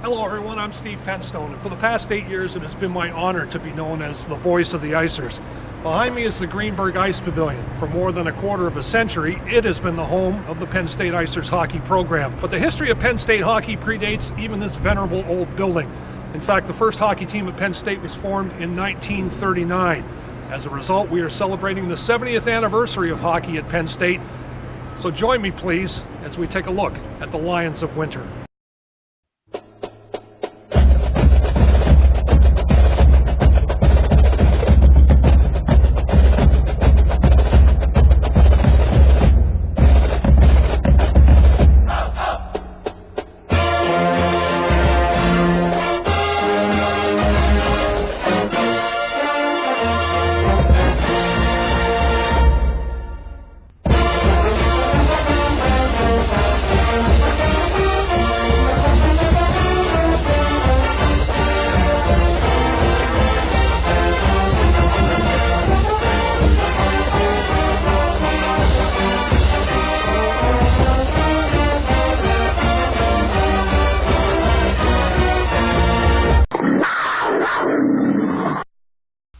Hello everyone, I'm Steve Penstone, and for the past 8 years it has been my honor to be known as the voice of the Icers. Behind me is the Greenberg Ice Pavilion. For more than a quarter of a century, it has been the home of the Penn State Icers hockey program. But the history of Penn State hockey predates even this venerable old building. In fact, the first hockey team at Penn State was formed in 1939. As a result, we are celebrating the 70th anniversary of hockey at Penn State. So join me, please, as we take a look at the Lions of Winter.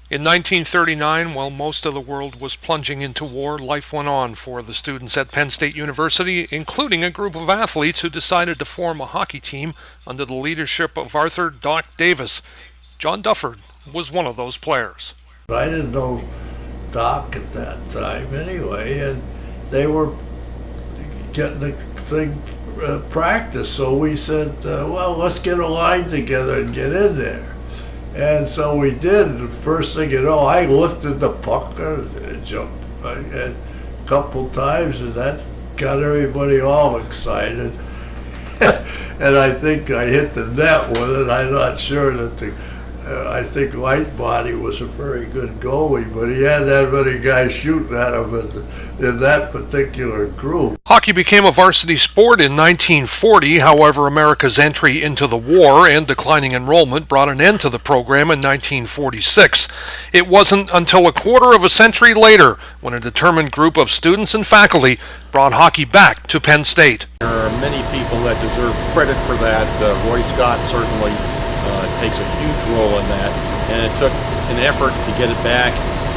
In 1939, while most of the world was plunging into war, life went on for the students at Penn State University, including a group of athletes who decided to form a hockey team under the leadership of Arthur "Doc" Davis. John Dufford was one of those players. I didn't know Doc at that time anyway, and they were getting the thing practiced, so we said, well, let's get a line together and get in there. And so we did. The first thing you know, I lifted the puck and jumped a couple times, and that got everybody all excited. And I think I hit the net with it. I'm not sure that I think Lightbody was a very good goalie, but he had that many guys shooting at him in that particular group. Hockey became a varsity sport in 1940. However, America's entry into the war and declining enrollment brought an end to the program in 1946. It wasn't until a quarter of a century later when a determined group of students and faculty brought hockey back to Penn State. There are many people that deserve credit for that. Roy Scott certainly takes a huge role in that, and it took an effort to get it back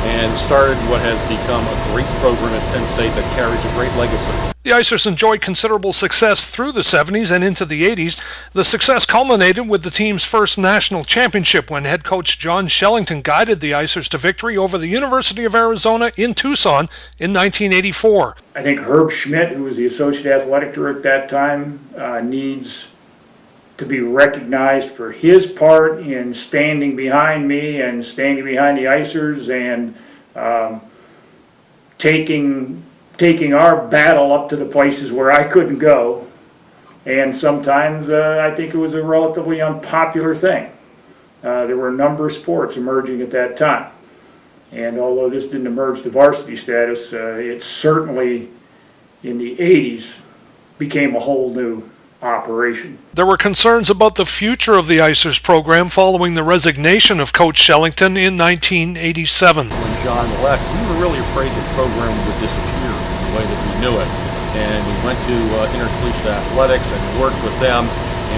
and started what has become a great program at Penn State that carries a great legacy. The Icers enjoyed considerable success through the 70s and into the 80s. The success culminated with the team's first national championship when head coach John Shellington guided the Icers to victory over the University of Arizona in Tucson in 1984. I think Herb Schmidt, who was the associate athletic director at that time, needs to be recognized for his part in standing behind me and standing behind the Icers and taking our battle up to the places where I couldn't go. And sometimes I think it was a relatively unpopular thing. There were a number of sports emerging at that time. And although this didn't emerge to varsity status, it certainly in the 80s became a whole new operation. There were concerns about the future of the Icers program following the resignation of Coach Shellington in 1987. When John left, we were really afraid the program would disappear the way that we knew it. And we went to intercollegiate athletics and worked with them.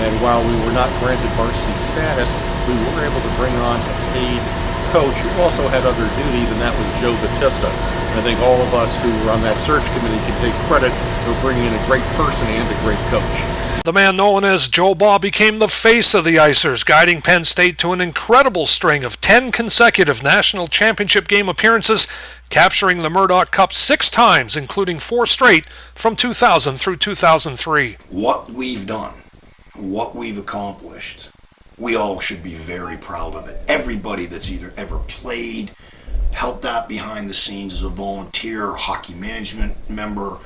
And while we were not granted varsity status, we were able to bring on a paid coach who also had other duties, and that was Joe Batista. And I think all of us who were on that search committee can take credit for bringing in a great person and a great coach. The man known as Joe Baugh became the face of the Icers, guiding Penn State to an incredible string of 10 consecutive national championship game appearances, capturing the Murdoch Cup 6 times, including 4 straight from 2000 through 2003. What we've done, what we've accomplished, we all should be very proud of it. Everybody that's either ever played, helped out behind the scenes as a volunteer, hockey management member,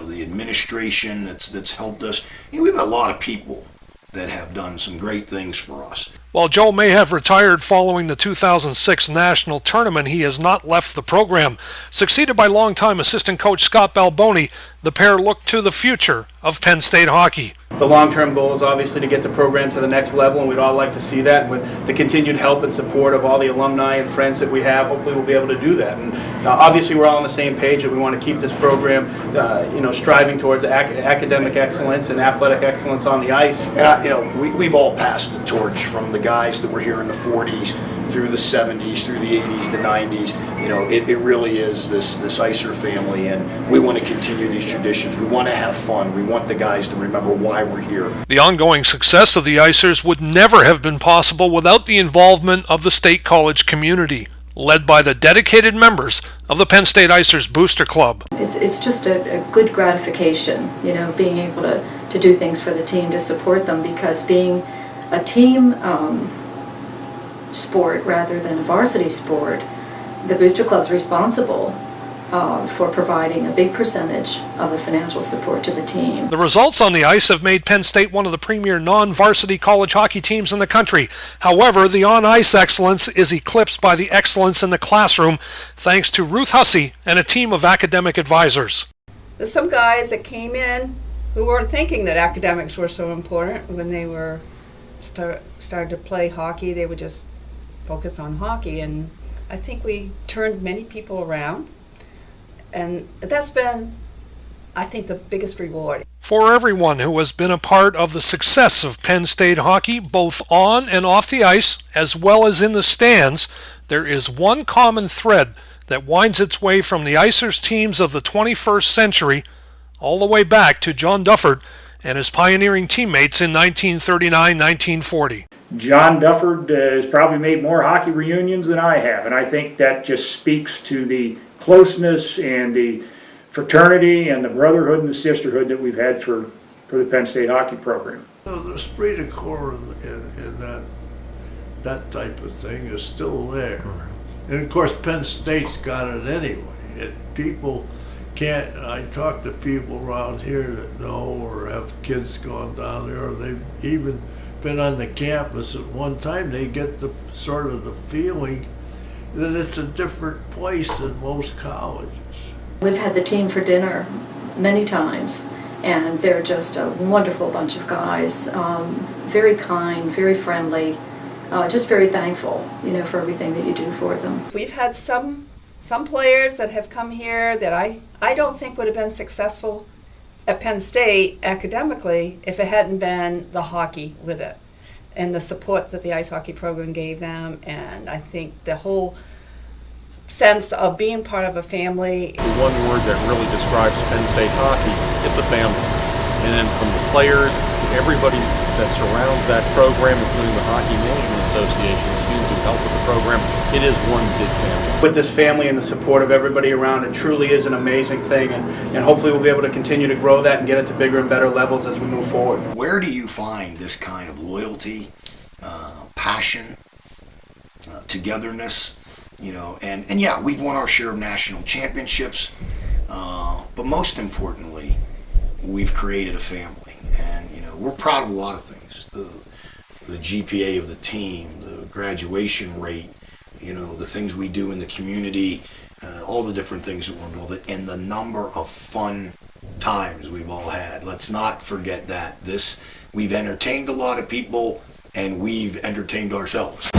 the administration that's helped us. We have a lot of people that have done some great things for us. While Joe may have retired following the 2006 national tournament, he has not left the program. Succeeded by longtime assistant coach Scott Balboni, the pair look to the future of Penn State hockey. The long-term goal is obviously to get the program to the next level, and we'd all like to see that. And with the continued help and support of all the alumni and friends that we have, hopefully we'll be able to do that. And obviously we're all on the same page that we want to keep this program, striving towards academic excellence and athletic excellence on the ice. And we've all passed the torch from the guys that were here in the 40s through the 70s, through the 80s, the 90s. It really is this Icer family, and we want to continue these traditions. We want to have fun. We want the guys to remember why we're here. The ongoing success of the Icers would never have been possible without the involvement of the State College community, led by the dedicated members of the Penn State Icers Booster Club. It's just a good gratification, being able to do things for the team, to support them, because being a team sport rather than a varsity sport, the Booster Club's responsible for providing a big percentage of the financial support to the team. The results on the ice have made Penn State one of the premier non-varsity college hockey teams in the country. However, the on-ice excellence is eclipsed by the excellence in the classroom, thanks to Ruth Hussey and a team of academic advisors. There's some guys that came in who weren't thinking that academics were so important. When they were started to play hockey, they would just focus on hockey, and I think we turned many people around, and that's been, I think, the biggest reward. For everyone who has been a part of the success of Penn State hockey, both on and off the ice, as well as in the stands, there is one common thread that winds its way from the Icers teams of the 21st century all the way back to John Dufford and his pioneering teammates in 1939-1940. John Dufford has probably made more hockey reunions than I have, and I think that just speaks to the closeness and the fraternity and the brotherhood and the sisterhood that we've had for the Penn State hockey program. The esprit de corps in that type of thing is still there. And of course Penn State's got it anyway. People can't, I talk to people around here that know or have kids gone down there, or they've even been on the campus at one time, they get the sort of the feeling that it's a different place than most colleges. We've had the team for dinner many times, and they're just a wonderful bunch of guys, very kind, very friendly, just very thankful, for everything that you do for them. We've had some players that have come here that I don't think would have been successful at Penn State academically if it hadn't been the hockey with it and the support that the ice hockey program gave them. And I think the whole sense of being part of a family. The one word that really describes Penn State hockey, it's a family. And then from the players to everybody that surrounds that program, including the Hockey Management Association, students who help with the program, it is one big family. With this family and the support of everybody around, it truly is an amazing thing, and hopefully we'll be able to continue to grow that and get it to bigger and better levels as we move forward. Where do you find this kind of loyalty, passion, togetherness? And yeah, we've won our share of national championships, but most importantly, we've created a family, and we're proud of a lot of things. The GPA of the team, the graduation rate, the things we do in the community, all the different things that we're involved in, and the number of fun times we've all had. Let's not forget that. We've entertained a lot of people, and we've entertained ourselves.